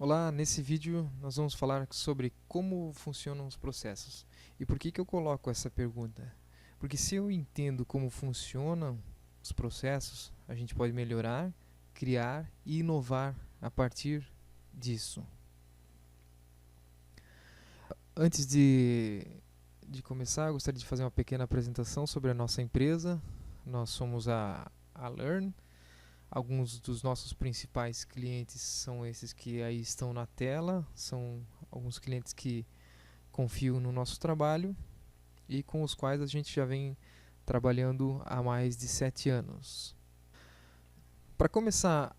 Olá, nesse vídeo nós vamos falar sobre como funcionam os processos. E por que eu coloco essa pergunta? Porque se eu entendo como funcionam os processos, a gente pode melhorar, criar e inovar a partir disso. Antes de começar, eu gostaria de fazer uma pequena apresentação sobre a nossa empresa. Nós somos a Learn. Alguns dos nossos principais clientes são esses que aí estão na tela, são alguns clientes que confiam no nosso trabalho e com os quais a gente já vem trabalhando há mais de 7 anos. Para começar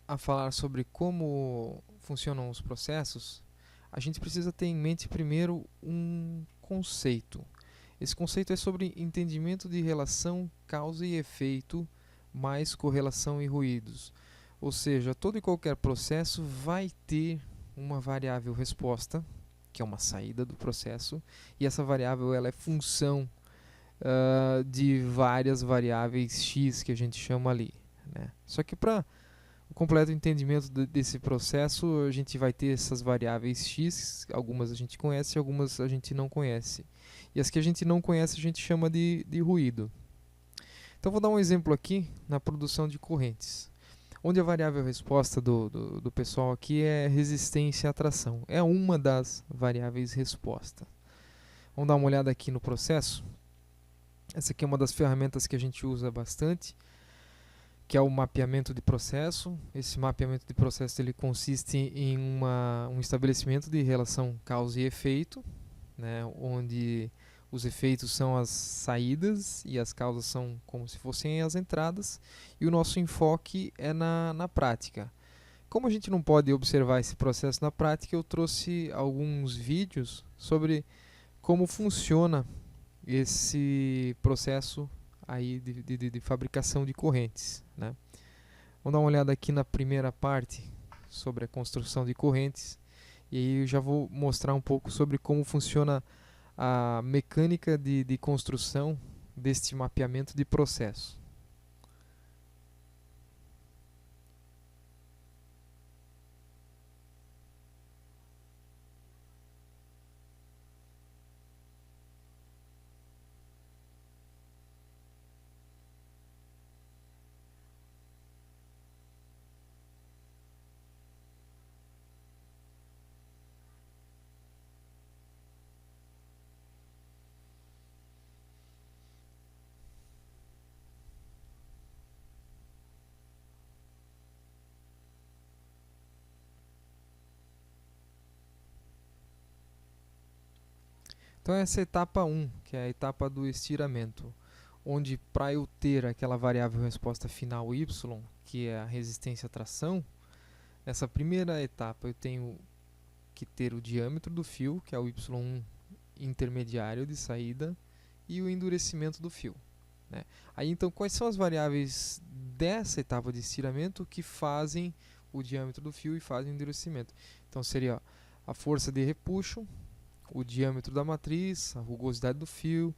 a falar sobre como funcionam os processos, a gente precisa ter em mente primeiro um conceito. Esse conceito é sobre entendimento de relação causa e efeito mais correlação e ruídos. Ou seja, todo e qualquer processo vai ter uma variável resposta, que é uma saída do processo, e essa variável ela é função de várias variáveis x que a gente chama ali, né? Só que para o completo entendimento desse processo, a gente vai ter essas variáveis x, algumas a gente conhece, algumas a gente não conhece. E as que a gente não conhece a gente chama de ruído. Então vou dar um exemplo aqui na produção de correntes, onde a variável resposta do pessoal aqui é resistência à tração. É uma das variáveis resposta. Vamos dar uma olhada aqui no processo. Essa aqui é uma das ferramentas que a gente usa bastante, que é o mapeamento de processo. Esse mapeamento de processo ele consiste em um estabelecimento de relação causa e efeito, né, onde os efeitos são as saídas e as causas são como se fossem as entradas, e o nosso enfoque é na prática. Como a gente não pode observar esse processo na prática, eu trouxe alguns vídeos sobre como funciona esse processo aí de fabricação de correntes, né? Vamos dar uma olhada aqui na primeira parte sobre a construção de correntes, e aí eu já vou mostrar um pouco sobre como funciona a mecânica de construção deste mapeamento de processo. Então essa é a etapa 1, que é a etapa do estiramento, onde para eu ter aquela variável resposta final y, que é a resistência à tração, nessa primeira etapa eu tenho que ter o diâmetro do fio, que é o y1 intermediário de saída, e o endurecimento do fio, né? Aí então quais são as variáveis dessa etapa de estiramento que fazem o diâmetro do fio e fazem o endurecimento? Então seria a força de repuxo, o diâmetro da matriz, a rugosidade do fio,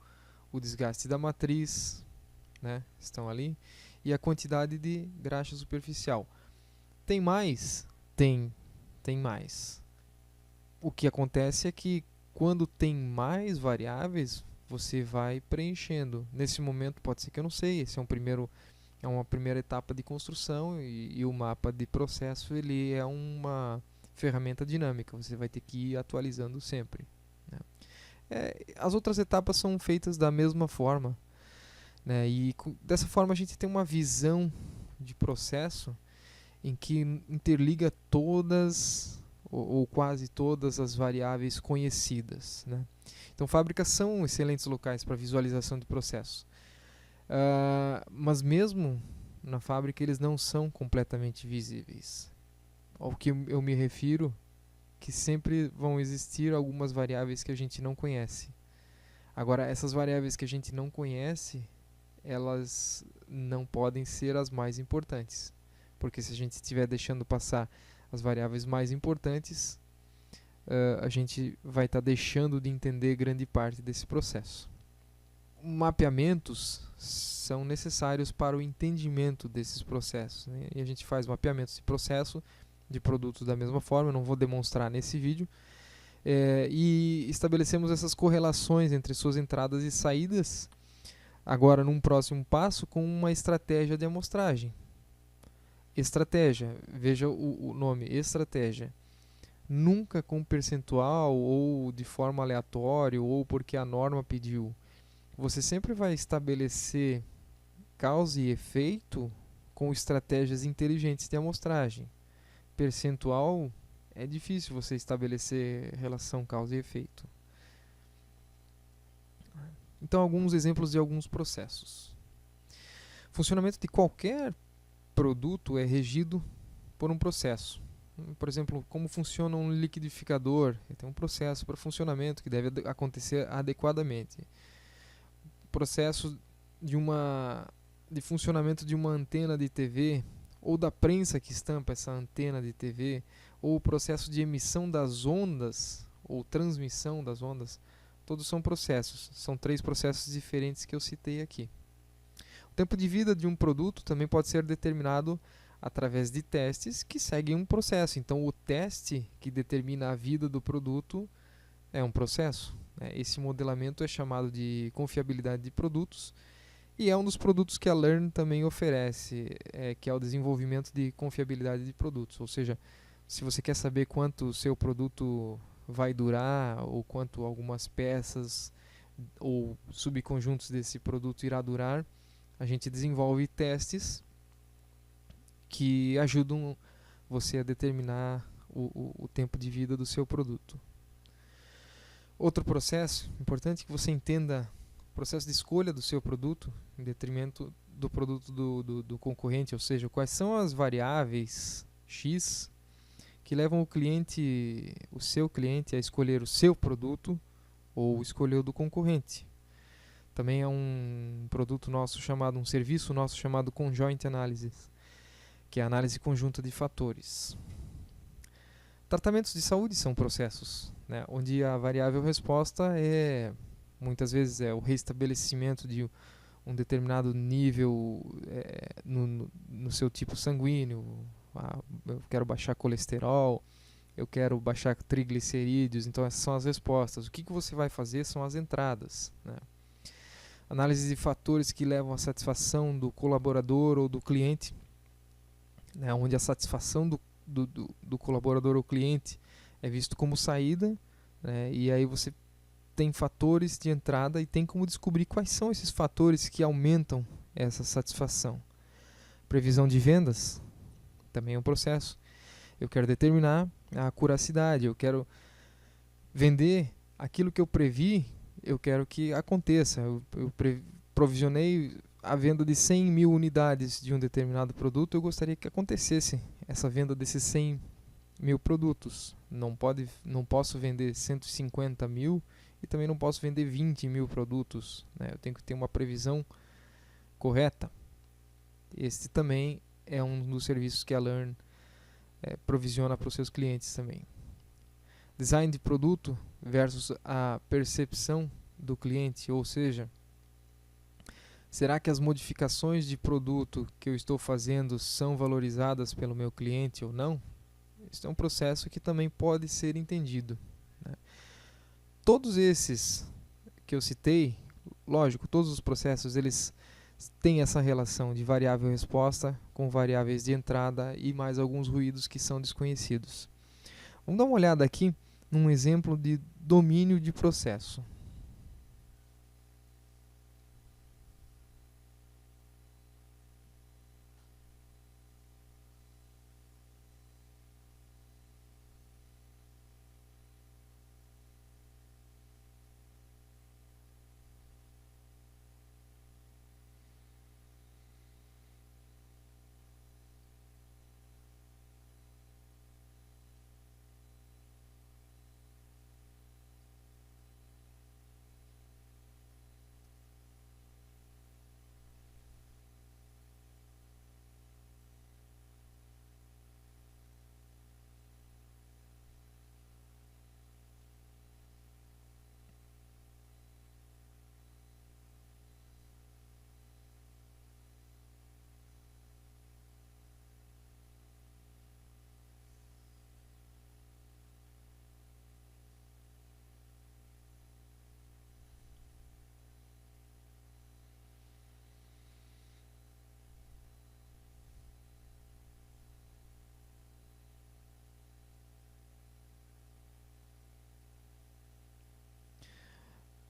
o desgaste da matriz, né, estão ali, e a quantidade de graxa superficial. Tem mais? Tem mais. O que acontece é que quando tem mais variáveis, você vai preenchendo. Nesse momento pode ser que eu não sei, esse é uma primeira etapa de construção, e o mapa de processo ele é uma ferramenta dinâmica, você vai ter que ir atualizando sempre, né? As outras etapas são feitas da mesma forma, né? E dessa forma a gente tem uma visão de processo em que interliga todas ou quase todas as variáveis conhecidas, né? Então, fábricas são excelentes locais para visualização de processos, mas mesmo na fábrica eles não são completamente visíveis. Ao que eu me refiro, que sempre vão existir algumas variáveis que a gente não conhece. Agora, essas variáveis que a gente não conhece, elas não podem ser as mais importantes, porque se a gente estiver deixando passar as variáveis mais importantes, a gente vai estar deixando de entender grande parte desse processo. Mapeamentos são necessários para o entendimento desses processos, né? E a gente faz mapeamentos de processo de produtos da mesma forma, eu não vou demonstrar nesse vídeo. E estabelecemos essas correlações entre suas entradas e saídas, agora num próximo passo, com uma estratégia de amostragem. Estratégia, veja o nome, estratégia. Nunca com percentual ou de forma aleatória ou porque a norma pediu. Você sempre vai estabelecer causa e efeito com estratégias inteligentes de amostragem. Percentual é difícil você estabelecer relação causa e efeito. Então, alguns exemplos de alguns processos. O funcionamento de qualquer produto é regido por um processo. Por exemplo, como funciona um liquidificador? Ele tem um processo para funcionamento que deve acontecer adequadamente. Processo de funcionamento de uma antena de TV ou da prensa que estampa essa antena de TV, ou o processo de emissão das ondas ou transmissão das ondas, todos são processos. São 3 processos diferentes que eu citei aqui. O tempo de vida de um produto também pode ser determinado através de testes que seguem um processo. Então, o teste que determina a vida do produto é um processo. Esse modelamento é chamado de confiabilidade de produtos e é um dos produtos que a Learn também oferece, que é o desenvolvimento de confiabilidade de produtos. Ou seja, se você quer saber quanto o seu produto vai durar ou quanto algumas peças ou subconjuntos desse produto irá durar, a gente desenvolve testes que ajudam você a determinar o tempo de vida do seu produto. Outro processo importante é que você entenda o processo de escolha do seu produto em detrimento do produto do concorrente, ou seja, quais são as variáveis X que levam o seu cliente a escolher o seu produto ou escolher o do concorrente. Também é um produto nosso chamado, um serviço nosso chamado Conjoint Analysis, que é a análise conjunta de fatores. Tratamentos de saúde são processos, onde a variável resposta muitas vezes é o restabelecimento de um determinado nível no seu tipo sanguíneo. Eu quero baixar colesterol, eu quero baixar triglicerídeos, então essas são as respostas. O que você vai fazer são as entradas. Análise de fatores que levam à satisfação do colaborador ou do cliente, onde a satisfação do colaborador ou cliente é visto como saída, e aí você tem fatores de entrada e tem como descobrir quais são esses fatores que aumentam essa satisfação. Previsão de vendas também é um processo. Eu quero determinar a acuracidade, eu quero vender aquilo que eu previ, eu quero que aconteça. Eu provisionei a venda de 100 mil unidades de um determinado produto, eu gostaria que acontecesse essa venda desses 100 mil produtos. Não posso vender 150 mil e também não posso vender 20 mil produtos. Eu tenho que ter uma previsão correta. Este também é um dos serviços que a Learn provisiona para os seus clientes também. Design de produto versus a percepção do cliente, ou seja, será que as modificações de produto que eu estou fazendo são valorizadas pelo meu cliente ou não? Este é um processo que também pode ser entendido. Todos esses que eu citei, lógico, todos os processos eles têm essa relação de variável resposta com variáveis de entrada e mais alguns ruídos que são desconhecidos. Vamos dar uma olhada aqui num exemplo de domínio de processo.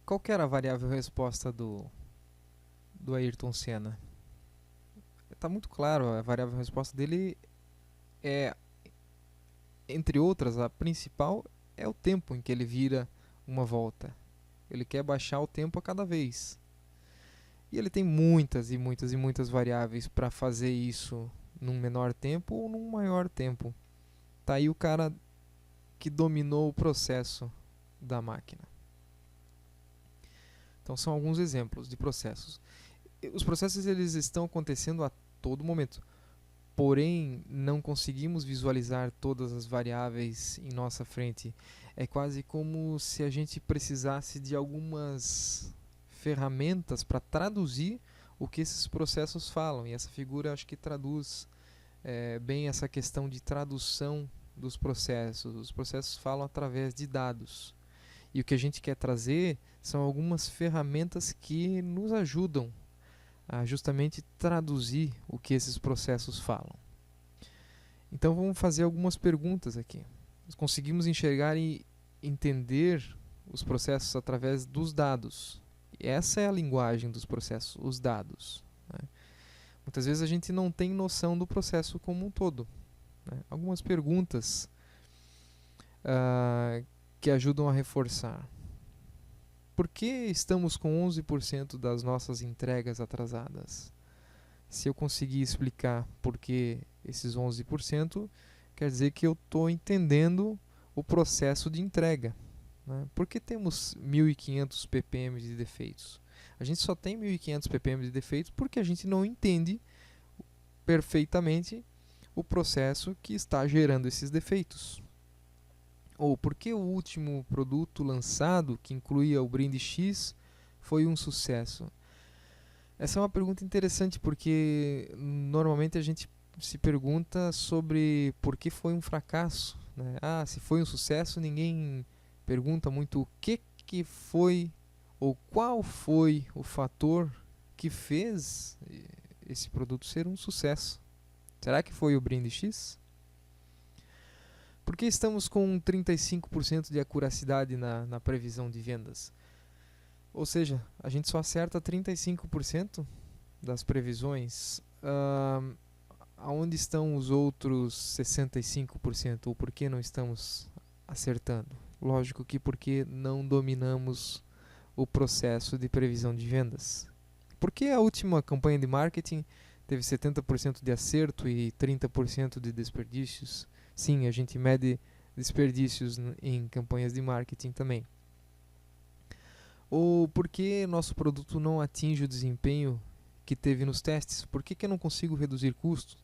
Qual que era a variável resposta do Ayrton Senna? Está muito claro, a variável resposta dele é, entre outras, a principal é o tempo em que ele vira uma volta. Ele quer baixar o tempo a cada vez. E ele tem muitas e muitas e muitas variáveis para fazer isso num menor tempo ou num maior tempo. Tá aí o cara que dominou o processo da máquina. Então são alguns exemplos de processos. Os processos eles estão acontecendo a todo momento. Porém, não conseguimos visualizar todas as variáveis em nossa frente. É quase como se a gente precisasse de algumas ferramentas para traduzir o que esses processos falam. E essa figura acho que traduz bem essa questão de tradução dos processos. Os processos falam através de dados. E o que a gente quer trazer são algumas ferramentas que nos ajudam a justamente traduzir o que esses processos falam. Então vamos fazer algumas perguntas aqui. Nós conseguimos enxergar e entender os processos através dos dados. E essa é a linguagem dos processos, os dados. Né? Muitas vezes a gente não tem noção do processo como um todo. Né? Algumas perguntas que ajudam a reforçar. Por que estamos com 11% das nossas entregas atrasadas? Se eu conseguir explicar por que esses 11%, quer dizer que eu estou entendendo o processo de entrega. Né? Por que temos 1.500 ppm de defeitos? A gente só tem 1.500 ppm de defeitos porque a gente não entende perfeitamente o processo que está gerando esses defeitos. Ou por que o último produto lançado, que incluía o brinde X, foi um sucesso? Essa é uma pergunta interessante porque normalmente a gente se pergunta sobre por que foi um fracasso. Né? Se foi um sucesso, ninguém pergunta muito o que foi ou qual foi o fator que fez esse produto ser um sucesso. Será que foi o brinde X? Por que estamos com 35% de acuracidade na previsão de vendas? Ou seja, a gente só acerta 35% das previsões. Aonde estão os outros 65%? Ou por que não estamos acertando? Lógico que porque não dominamos o processo de previsão de vendas. Por que a última campanha de marketing teve 70% de acerto e 30% de desperdícios? Sim, a gente mede desperdícios em campanhas de marketing também. Ou por que nosso produto não atinge o desempenho que teve nos testes? Por que eu não consigo reduzir custos?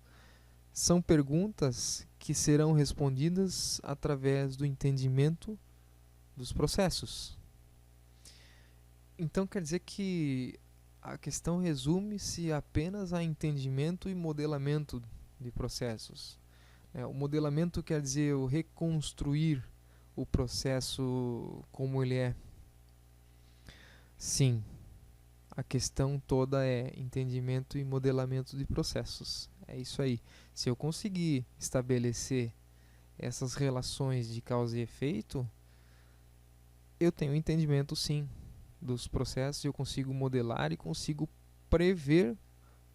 São perguntas que serão respondidas através do entendimento dos processos. Então quer dizer que a questão resume-se apenas a entendimento e modelamento de processos. O modelamento quer dizer eu reconstruir o processo como ele é. Sim, a questão toda é entendimento e modelamento de processos. É isso aí. Se eu conseguir estabelecer essas relações de causa e efeito, eu tenho entendimento sim dos processos, eu consigo modelar e consigo prever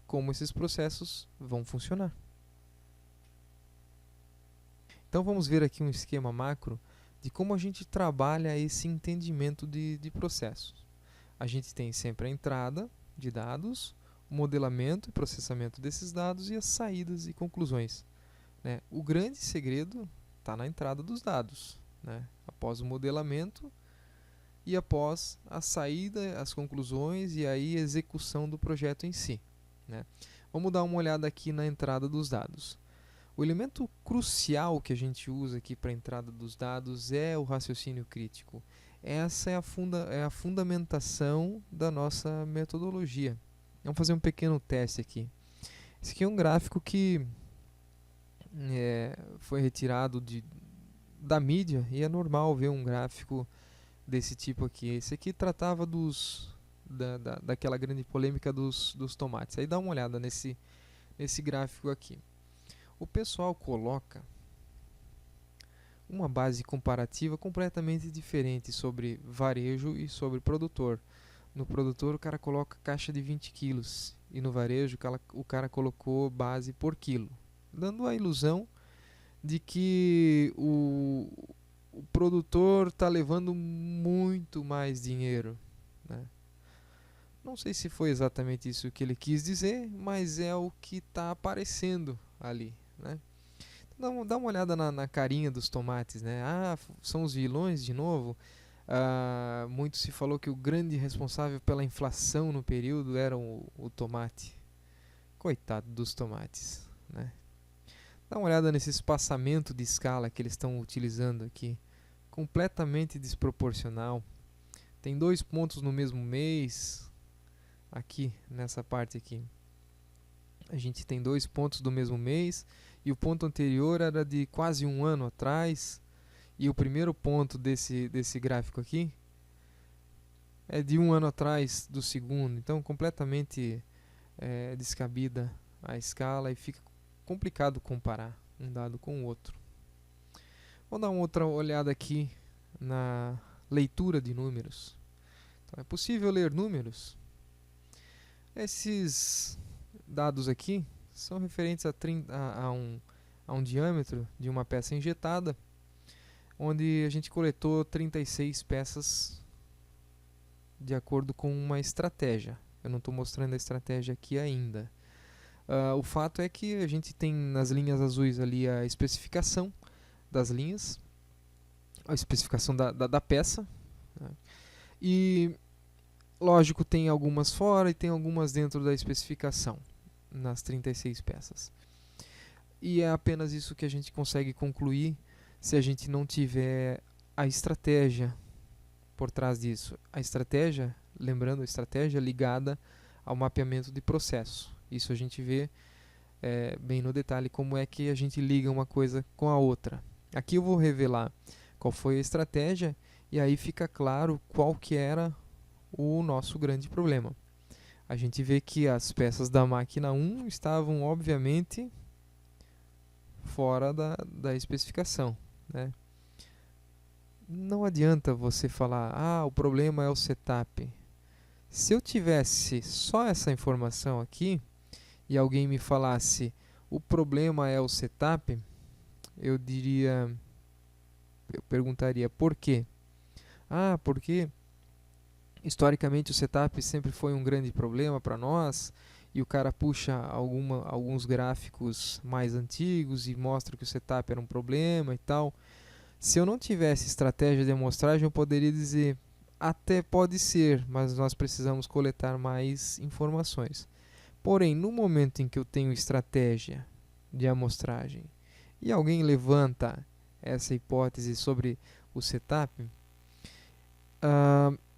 como esses processos vão funcionar. Então vamos ver aqui um esquema macro de como a gente trabalha esse entendimento de processos. A gente tem sempre a entrada de dados, o modelamento e processamento desses dados e as saídas e conclusões. Né? O grande segredo está na entrada dos dados. Né? Após o modelamento e após a saída, as conclusões e aí a execução do projeto em si. Né? Vamos dar uma olhada aqui na entrada dos dados. O elemento crucial que a gente usa aqui para a entrada dos dados é o raciocínio crítico. Essa é a fundamentação da nossa metodologia. Vamos fazer um pequeno teste aqui. Esse aqui é um gráfico que foi retirado da mídia e é normal ver um gráfico desse tipo aqui. Esse aqui tratava daquela grande polêmica dos tomates. Aí dá uma olhada nesse gráfico aqui. O pessoal coloca uma base comparativa completamente diferente sobre varejo e sobre produtor. No produtor o cara coloca caixa de 20 quilos e no varejo o cara colocou base por quilo, dando a ilusão de que o produtor está levando muito mais dinheiro, né? Não sei se foi exatamente isso que ele quis dizer, mas é o que está aparecendo ali, né? Dá uma olhada na carinha dos tomates, né? Ah, são os vilões de novo. Muito se falou que o grande responsável pela inflação no período era o tomate. Coitado dos tomates, né? Dá uma olhada nesse espaçamento de escala que eles estão utilizando aqui. Completamente desproporcional. Tem 2 pontos no mesmo mês. Aqui, nessa parte aqui. A gente tem 2 pontos do mesmo mês. E o ponto anterior era de quase 1 ano atrás. E o primeiro ponto desse gráfico aqui é de 1 ano atrás do segundo. Então, completamente descabida a escala e fica complicado comparar um dado com o outro. Vou dar uma outra olhada aqui na leitura de números. Então, é possível ler números. Esses dados aqui são referentes a um diâmetro de uma peça injetada, onde a gente coletou 36 peças de acordo com uma estratégia. Eu não estou mostrando a estratégia aqui ainda. O fato é que a gente tem nas linhas azuis ali a especificação das linhas, a especificação da peça, né? E lógico, tem algumas fora e tem algumas dentro da especificação, nas 36 peças. E é apenas isso que a gente consegue concluir se a gente não tiver a estratégia por trás disso. A estratégia, lembrando, a estratégia ligada ao mapeamento de processo. Isso a gente vê bem no detalhe como é que a gente liga uma coisa com a outra. Aqui eu vou revelar qual foi a estratégia e aí fica claro qual que era o nosso grande problema. A gente vê que as peças da máquina 1 estavam obviamente fora da especificação, né? Não adianta você falar, o problema é o setup. Se eu tivesse só essa informação aqui e alguém me falasse o problema é o setup, eu perguntaria por quê? Porque historicamente o setup sempre foi um grande problema para nós, e o cara puxa alguns gráficos mais antigos e mostra que o setup era um problema e tal. Se eu não tivesse estratégia de amostragem, eu poderia dizer, até pode ser, mas nós precisamos coletar mais informações. Porém, no momento em que eu tenho estratégia de amostragem e alguém levanta essa hipótese sobre o setup,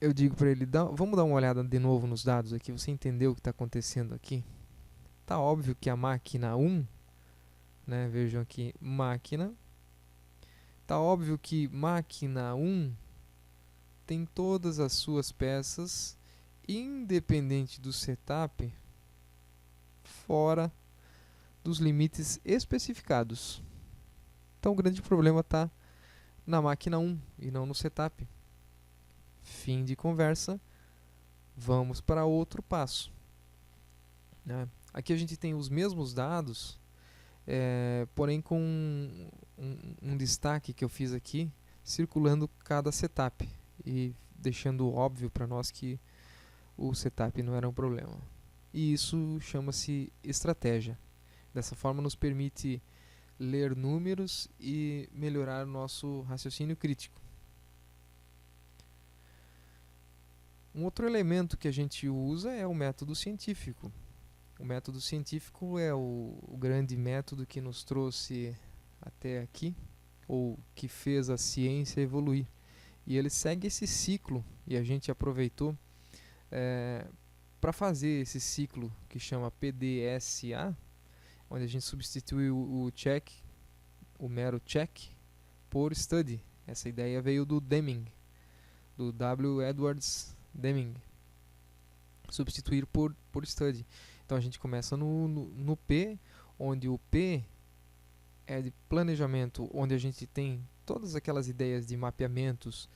eu digo para ele, vamos dar uma olhada de novo nos dados aqui, você entendeu o que está acontecendo aqui? Tá óbvio que a máquina 1, né, vejam aqui, máquina, tá óbvio que máquina 1 tem todas as suas peças, independente do setup, fora dos limites especificados. Então o grande problema está na máquina 1 e não no setup. Fim de conversa, vamos para outro passo, né? Aqui a gente tem os mesmos dados, porém com um destaque que eu fiz aqui, circulando cada setup e deixando óbvio para nós que o setup não era um problema. E isso chama-se estratégia. Dessa forma nos permite ler números e melhorar o nosso raciocínio crítico. Um outro elemento que a gente usa é o método científico. O método científico é o grande método que nos trouxe até aqui, ou que fez a ciência evoluir. E ele segue esse ciclo, e a gente aproveitou para fazer esse ciclo que chama PDSA, onde a gente substituiu o check, o mero check, por study. Essa ideia veio do Deming, do W. Edwards Deming, substituir por study. Então a gente começa no P, onde o P é de planejamento, onde a gente tem todas aquelas ideias de mapeamentos,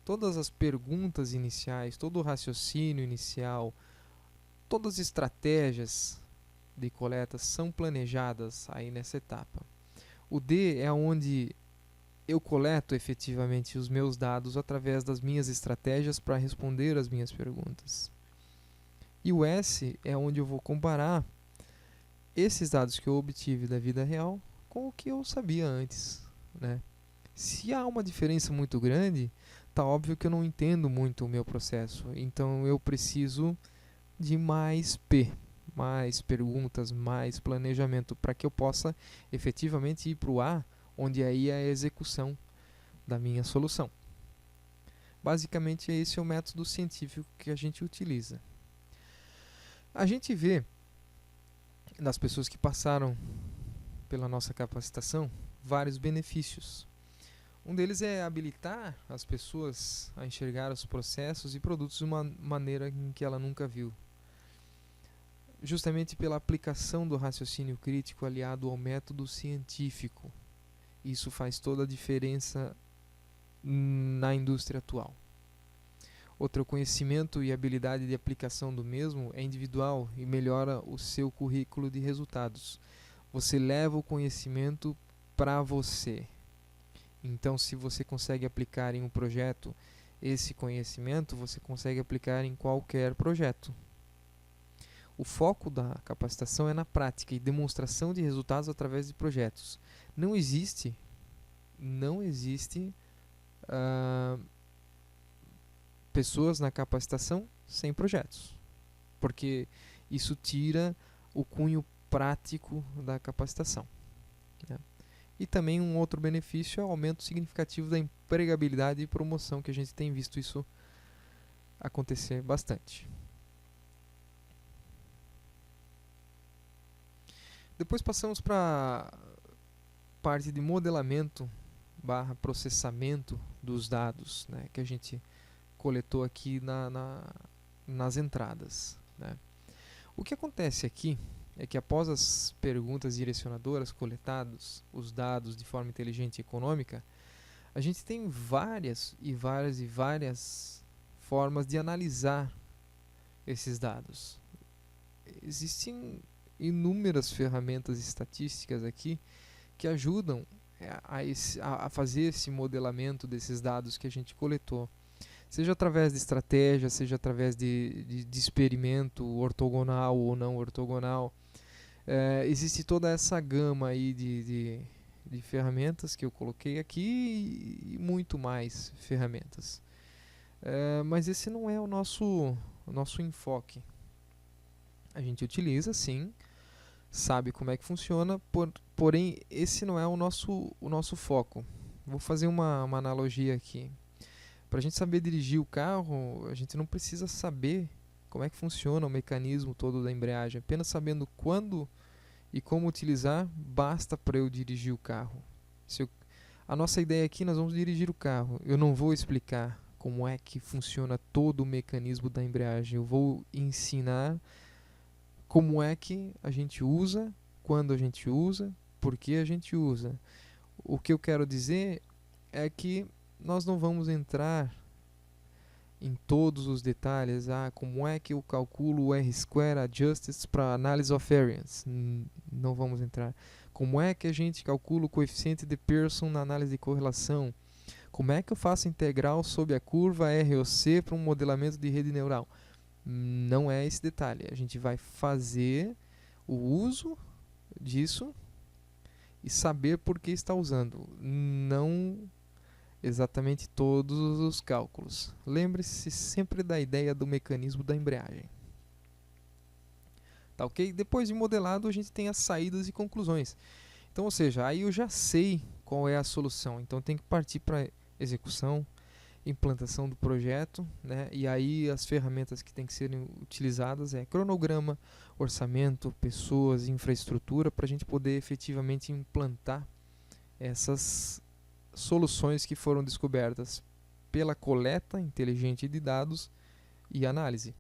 todas as perguntas iniciais, todo o raciocínio inicial, todas as estratégias de coleta são planejadas aí nessa etapa. O D é onde eu coleto efetivamente os meus dados através das minhas estratégias para responder as minhas perguntas. E o S é onde eu vou comparar esses dados que eu obtive da vida real com o que eu sabia antes, né? Se há uma diferença muito grande, tá óbvio que eu não entendo muito o meu processo, então eu preciso de mais P, mais perguntas, mais planejamento, para que eu possa efetivamente ir para o A, onde aí é a execução da minha solução. Basicamente, esse é o método científico que a gente utiliza. A gente vê das pessoas que passaram pela nossa capacitação vários benefícios. Um deles é habilitar as pessoas a enxergar os processos e produtos de uma maneira em que ela nunca viu. Justamente pela aplicação do raciocínio crítico aliado ao método científico. Isso faz toda a diferença na indústria atual. Outro conhecimento e habilidade de aplicação do mesmo é individual e melhora o seu currículo de resultados. Você leva o conhecimento para você. Então, se você consegue aplicar em um projeto esse conhecimento, você consegue aplicar em qualquer projeto. O foco da capacitação é na prática e demonstração de resultados através de projetos. Não existe pessoas na capacitação sem projetos, porque isso tira o cunho prático da capacitação, né? E também um outro benefício é o aumento significativo da empregabilidade e promoção, que a gente tem visto isso acontecer bastante. Depois passamos para a parte de modelamento / processamento dos dados, né, que a gente coletou aqui nas entradas, né. O que acontece aqui é que após as perguntas direcionadoras coletados, os dados de forma inteligente e econômica, a gente tem várias formas de analisar esses dados. Existem inúmeras ferramentas estatísticas aqui que ajudam a fazer esse modelamento desses dados que a gente coletou. Seja através de estratégia, seja através de experimento ortogonal ou não ortogonal. Existe toda essa gama aí de ferramentas que eu coloquei aqui e muito mais ferramentas. Mas esse não é o nosso enfoque. A gente utiliza, sim, sabe como é que funciona, porém esse não é o nosso foco. Vou fazer uma analogia aqui. Para a gente saber dirigir o carro, a gente não precisa saber como é que funciona o mecanismo todo da embreagem. Apenas sabendo quando e como utilizar, basta para eu dirigir o carro. A nossa ideia aqui, nós vamos dirigir o carro. Eu não vou explicar como é que funciona todo o mecanismo da embreagem. Eu vou ensinar como é que a gente usa, quando a gente usa, por que a gente usa. O que eu quero dizer é que nós não vamos entrar em todos os detalhes, como é que eu calculo o R-square adjusted para análise of variance. Não vamos entrar. Como é que a gente calcula o coeficiente de Pearson na análise de correlação? Como é que eu faço integral sobre a curva ROC para um modelamento de rede neural? Não é esse detalhe. A gente vai fazer o uso disso e saber por que está usando. Não exatamente todos os cálculos. Lembre-se sempre da ideia do mecanismo da embreagem. Tá ok? Depois de modelado, a gente tem as saídas e conclusões. Então, ou seja, aí eu já sei qual é a solução. Então, tem que partir para execução, implantação do projeto, né? E aí as ferramentas que têm que serem utilizadas é cronograma, orçamento, pessoas, infraestrutura, para a gente poder efetivamente implantar essas soluções que foram descobertas pela coleta inteligente de dados e análise.